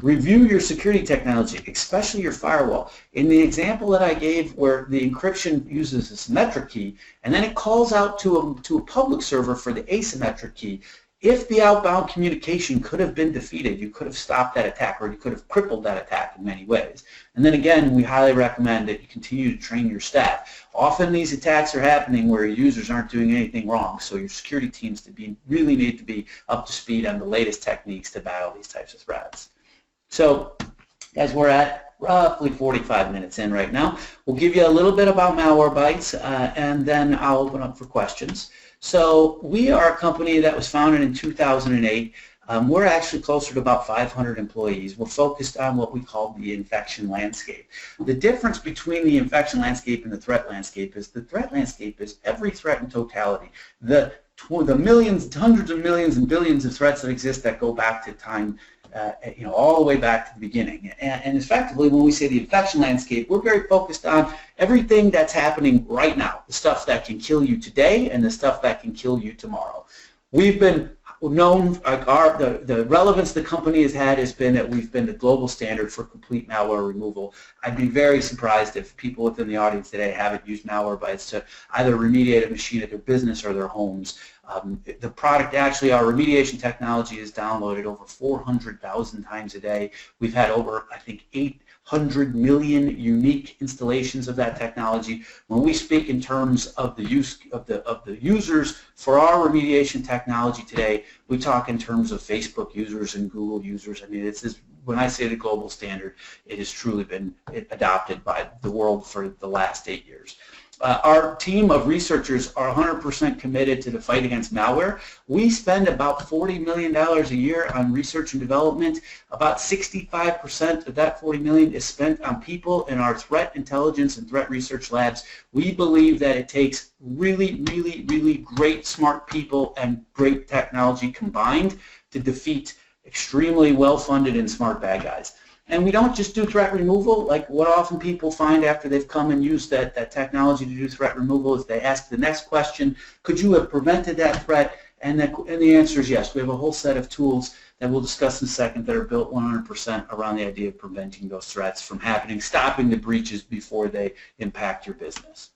[SPEAKER 2] Review your security technology, especially your firewall. In the example that I gave where the encryption uses a symmetric key and then it calls out to a public server for the asymmetric key, if the outbound communication could have been defeated, you could have stopped that attack, or you could have crippled that attack in many ways. And then again, we highly recommend that you continue to train your staff. Often these attacks are happening where your users aren't doing anything wrong, so your security teams really need to be up to speed on the latest techniques to battle these types of threats. So, guys, we're at roughly 45 minutes in right now. We'll give you a little bit about Malwarebytes, and then I'll open up for questions. So we are a company that was founded in 2008. We're actually closer to about 500 employees. We're focused on what we call the infection landscape. The difference between the infection landscape and the threat landscape is the threat landscape is every threat in totality. The millions, hundreds of millions, and billions of threats that exist that go back to time, all the way back to the beginning. And effectively, when we say the infection landscape, we're very focused on everything that's happening right now, the stuff that can kill you today and the stuff that can kill you tomorrow. We've been known, like the relevance the company has had has been that we've been the global standard for complete malware removal. I'd be very surprised if people within the audience today haven't used Malwarebytes to either remediate a machine at their business or their homes. The product, actually, our remediation technology is downloaded over 400,000 times a day. We've had over, I think, 800 million unique installations of that technology. When we speak in terms of the use of the users for our remediation technology today, we talk in terms of Facebook users and Google users. I mean, it's when I say the global standard, it has truly been adopted by the world for the last 8 years. Our team of researchers are 100% committed to the fight against malware. We spend about $40 million a year on research and development. About 65% of that $40 million is spent on people in our threat intelligence and threat research labs. We believe that it takes really, really, really great, smart people and great technology combined to defeat extremely well-funded and smart bad guys. And we don't just do threat removal. Like what often people find after they've come and used that technology to do threat removal is they ask the next question, could you have prevented that threat? And the answer is yes. We have a whole set of tools that we'll discuss in a second that are built 100% around the idea of preventing those threats from happening, stopping the breaches before they impact your business.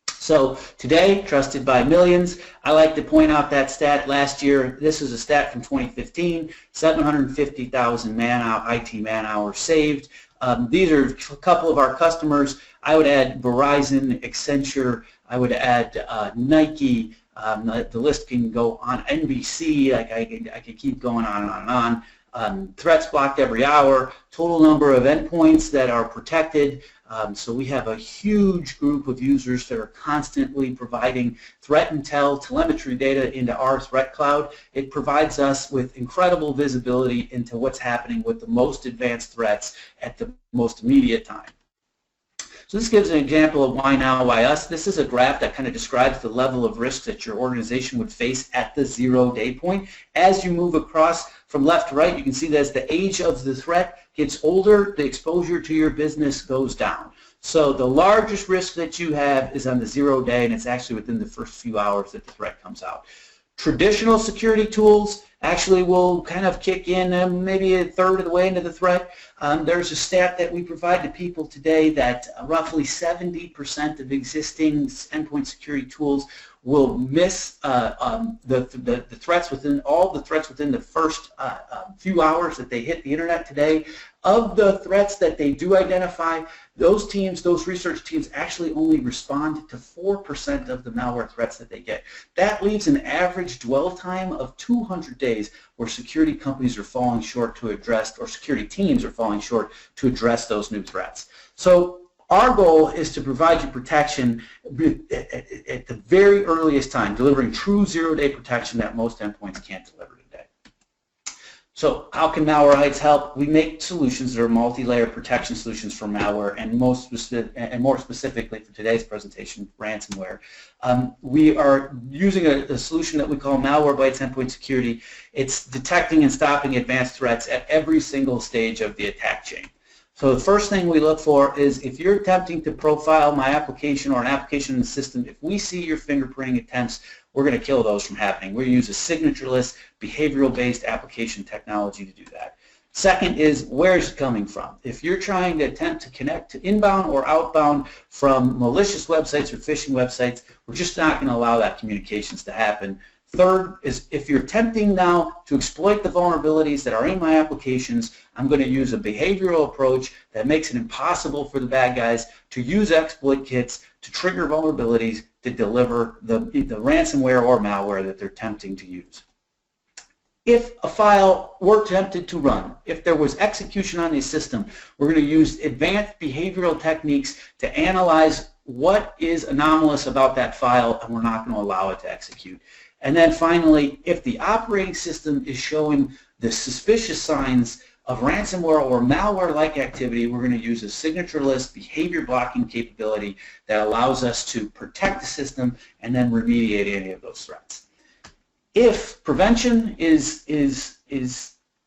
[SPEAKER 2] So today, trusted by millions. I like to point out that stat last year. This is a stat from 2015, 750,000 IT man hours saved. These are a couple of our customers. I would add Verizon, Accenture, I would add Nike. The list can go on. NBC, like I could keep going on and on and on. Threats blocked every hour, total number of endpoints that are protected. So we have a huge group of users that are constantly providing threat intel, telemetry data into our threat cloud. It provides us with incredible visibility into what's happening with the most advanced threats at the most immediate time. So this gives an example of why now, why us. This is a graph that kind of describes the level of risk that your organization would face at the 0-day point. As you move across from left to right, you can see that as the age of the threat gets older, the exposure to your business goes down. So the largest risk that you have is on the 0-day, and it's actually within the first few hours that the threat comes out. Traditional security tools actually will kind of kick in maybe a third of the way into the threat. There's a stat that we provide to people today that roughly 70% of existing endpoint security tools will miss the threats within the first few hours that they hit the internet today. Of the threats that they do identify, those research teams actually only respond to 4% of the malware threats that they get. That leaves an average dwell time of 200 days where security companies are falling short to address, or security teams are falling short to address those new threats. So our goal is to provide you protection at the very earliest time, delivering true 0-day protection that most endpoints can't deliver today. So how can Malwarebytes help? We make solutions that are multi-layer protection solutions for malware, and more specifically for today's presentation, ransomware. We are using a solution that we call Malwarebytes Endpoint Security. It's detecting and stopping advanced threats at every single stage of the attack chain. So the first thing we look for is if you're attempting to profile my application or an application in the system, if we see your fingerprinting attempts, we're going to kill those from happening. We use a signatureless, behavioral-based application technology to do that. Second is, where is it coming from? If you're trying to attempt to connect to inbound or outbound from malicious websites or phishing websites, we're just not going to allow that communications to happen. Third is, if you're attempting now to exploit the vulnerabilities that are in my applications, I'm going to use a behavioral approach that makes it impossible for the bad guys to use exploit kits to trigger vulnerabilities to deliver the ransomware or malware that they're attempting to use. If a file were attempted to run, if there was execution on the system, we're going to use advanced behavioral techniques to analyze what is anomalous about that file, and we're not going to allow it to execute. And then finally, if the operating system is showing the suspicious signs of ransomware or malware-like activity, we're going to use a signatureless behavior blocking capability that allows us to protect the system and then remediate any of those threats. If prevention is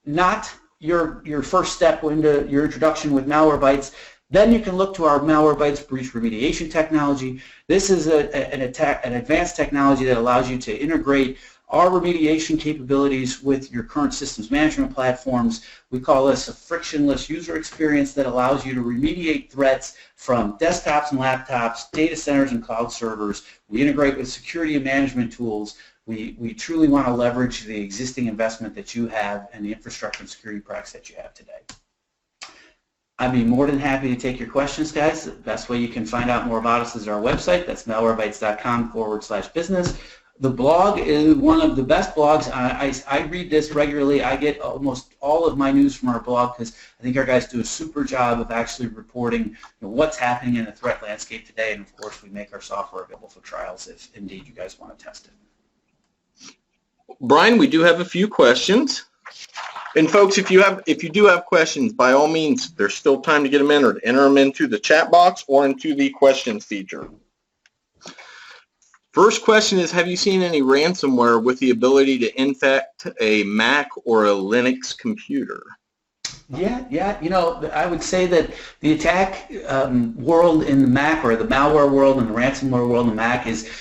[SPEAKER 2] not your first step into your introduction with Malwarebytes, then you can look to our Malwarebytes breach remediation technology. This is an advanced technology that allows you to integrate our remediation capabilities with your current systems management platforms. We call this a frictionless user experience that allows you to remediate threats from desktops and laptops, data centers and cloud servers. We integrate with security and management tools. We truly want to leverage the existing investment that you have and the infrastructure and security products that you have today. I'd be more than happy to take your questions, guys. The best way you can find out more about us is our website. That's malwarebytes.com/business. The blog is one of the best blogs. I read this regularly. I get almost all of my news from our blog because I think our guys do a super job of actually reporting what's happening in the threat landscape today. And, of course, we make our software available for trials if, indeed, you guys want to test it.
[SPEAKER 1] Brian, we do have a few questions. And folks, if you do have questions, by all means, there's still time to get them entered. Enter them into the chat box or into the questions feature. First question is, have you seen any ransomware with the ability to infect a Mac or a Linux computer?
[SPEAKER 2] Yeah. I would say that the attack world in the Mac, or the malware world and the ransomware world in the Mac is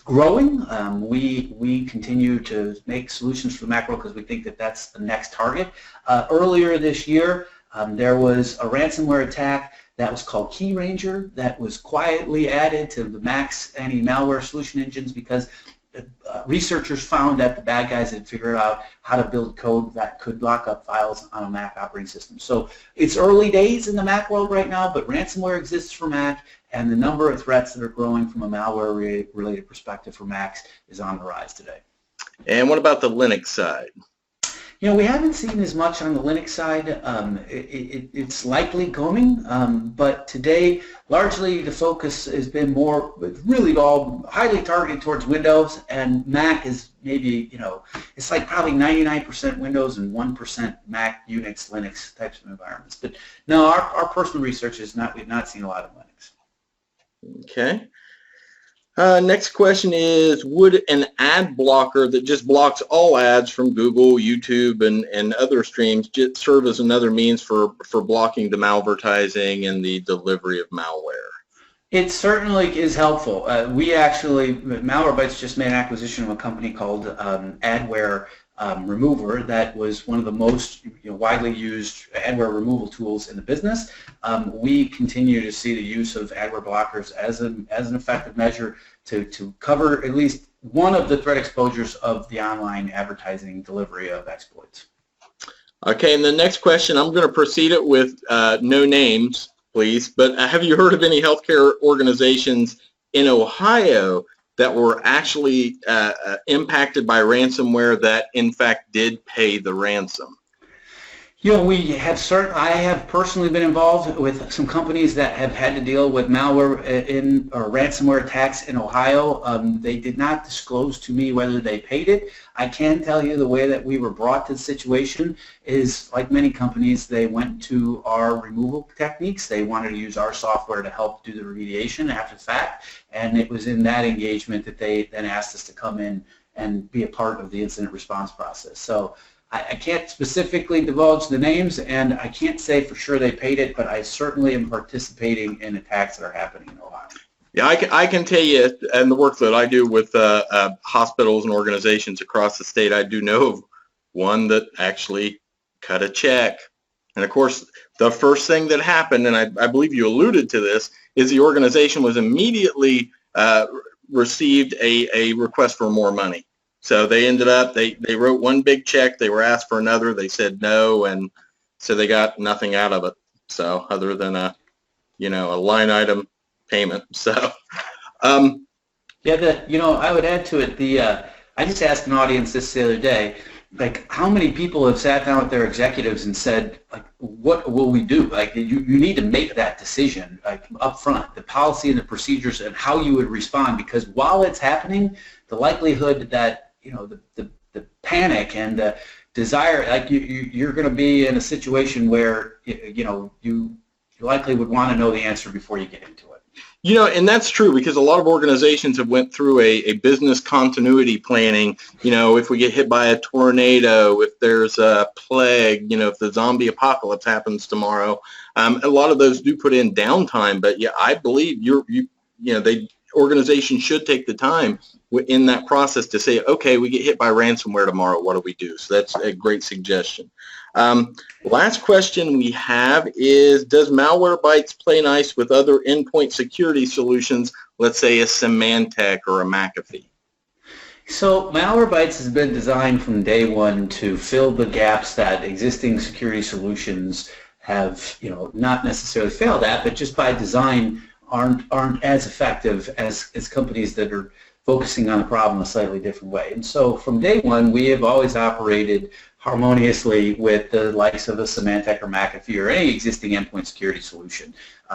[SPEAKER 2] growing. We continue to make solutions for the Mac world because we think that that's the next target. Earlier this year, there was a ransomware attack that was called Key Ranger that was quietly added to the Mac's anti-malware solution engines because researchers found that the bad guys had figured out how to build code that could lock up files on a Mac operating system. So it's early days in the Mac world right now, but ransomware exists for Mac, and the number of threats that are growing from a malware-related perspective for Macs is on the rise today.
[SPEAKER 1] And what about the Linux side?
[SPEAKER 2] We haven't seen as much on the Linux side. It's likely coming, but today, largely the focus has been more, really all highly targeted towards Windows, and Mac is maybe, it's like probably 99% Windows and 1% Mac, Unix, Linux types of environments. But no, our personal research is we've not seen a lot of Linux.
[SPEAKER 1] Okay. Next question is, would an ad blocker that just blocks all ads from Google, YouTube, and other streams just serve as another means for blocking the malvertising and the delivery of malware?
[SPEAKER 2] It certainly is helpful. Malwarebytes just made an acquisition of a company called Adware Remover that was one of the most widely used adware removal tools in the business. We continue to see the use of adware blockers as an effective measure to cover at least one of the threat exposures of the online advertising delivery of exploits.
[SPEAKER 1] Okay, and the next question, I'm going to proceed it with no names, please, but have you heard of any healthcare organizations in Ohio that were actually impacted by ransomware that in fact did pay the ransom?
[SPEAKER 2] I have personally been involved with some companies that have had to deal with malware or ransomware attacks in Ohio. They did not disclose to me whether they paid it. I can tell you the way that we were brought to the situation is, like many companies, they went to our removal techniques. They wanted to use our software to help do the remediation after the fact, and it was in that engagement that they then asked us to come in and be a part of the incident response process. So I can't specifically divulge the names, and I can't say for sure they paid it, but I certainly am participating in attacks that are happening in Ohio.
[SPEAKER 1] Yeah, I can tell you, and the work that I do with hospitals and organizations across the state, I do know of one that actually cut a check. And of course, the first thing that happened, and I believe you alluded to this, is the organization was immediately received a request for more money. So they ended up, they wrote one big check, they were asked for another, they said no, and so they got nothing out of it. So other than a line item payment. So
[SPEAKER 2] I would add to it, I just asked an audience this the other day, like, how many people have sat down with their executives and said, like, what will we do? Like, you need to make that decision, like, up front, the policy and the procedures and how you would respond, because while it's happening, the likelihood that the panic and the desire, like, you're going to be in a situation where you likely would want to know the answer before you get into it.
[SPEAKER 1] And that's true, because a lot of organizations have went through a business continuity planning. If we get hit by a tornado, if there's a plague, if the zombie apocalypse happens tomorrow, a lot of those do put in downtime. But yeah, I believe organization should take the time in that process to say, okay, we get hit by ransomware tomorrow, what do we do? So that's a great suggestion. Last question we have is, does Malwarebytes play nice with other endpoint security solutions, let's say a Symantec or a McAfee?
[SPEAKER 2] So Malwarebytes has been designed from day one to fill the gaps that existing security solutions have, not necessarily failed at, but just by design aren't as effective as companies that are focusing on the problem a slightly different way. And so from day one, we have always operated harmoniously with the likes of a Symantec or McAfee or any existing endpoint security solution.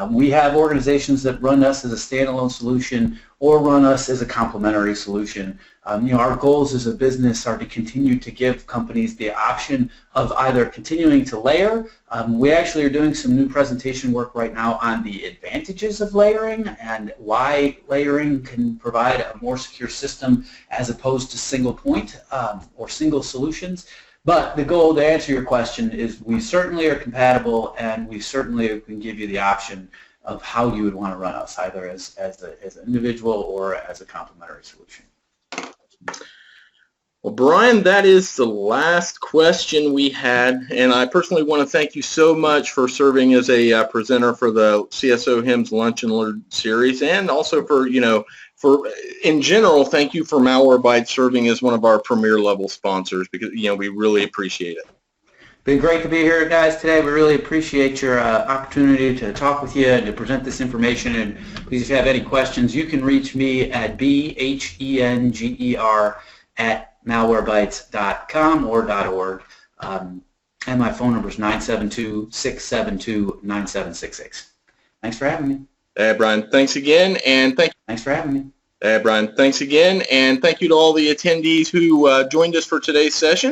[SPEAKER 2] We have organizations that run us as a standalone solution or run us as a complementary solution. Our goals as a business are to continue to give companies the option of either continuing to layer. We actually are doing some new presentation work right now on the advantages of layering and why layering can provide a more secure system as opposed to single point or single solutions. But the goal, to answer your question, is we certainly are compatible, and we certainly can give you the option of how you would want to run us, either as an individual or as a complementary solution.
[SPEAKER 1] Well, Brian, that is the last question we had, and I personally want to thank you so much for serving as a presenter for the CSOHIMSS Lunch and Learn series, and also for, in general, thank you for Malwarebytes serving as one of our premier level sponsors, because, we really appreciate it.
[SPEAKER 2] Been great to be here, guys, today. We really appreciate your opportunity to talk with you and to present this information. And please, if you have any questions, you can reach me at bhenger@malwarebytes.com or .org. And my phone number is 972-672-9766. Thanks for having me.
[SPEAKER 1] Brian, thanks again, and
[SPEAKER 2] Thanks for having me.
[SPEAKER 1] Brian, thanks again, and thank you to all the attendees who joined us for today's session.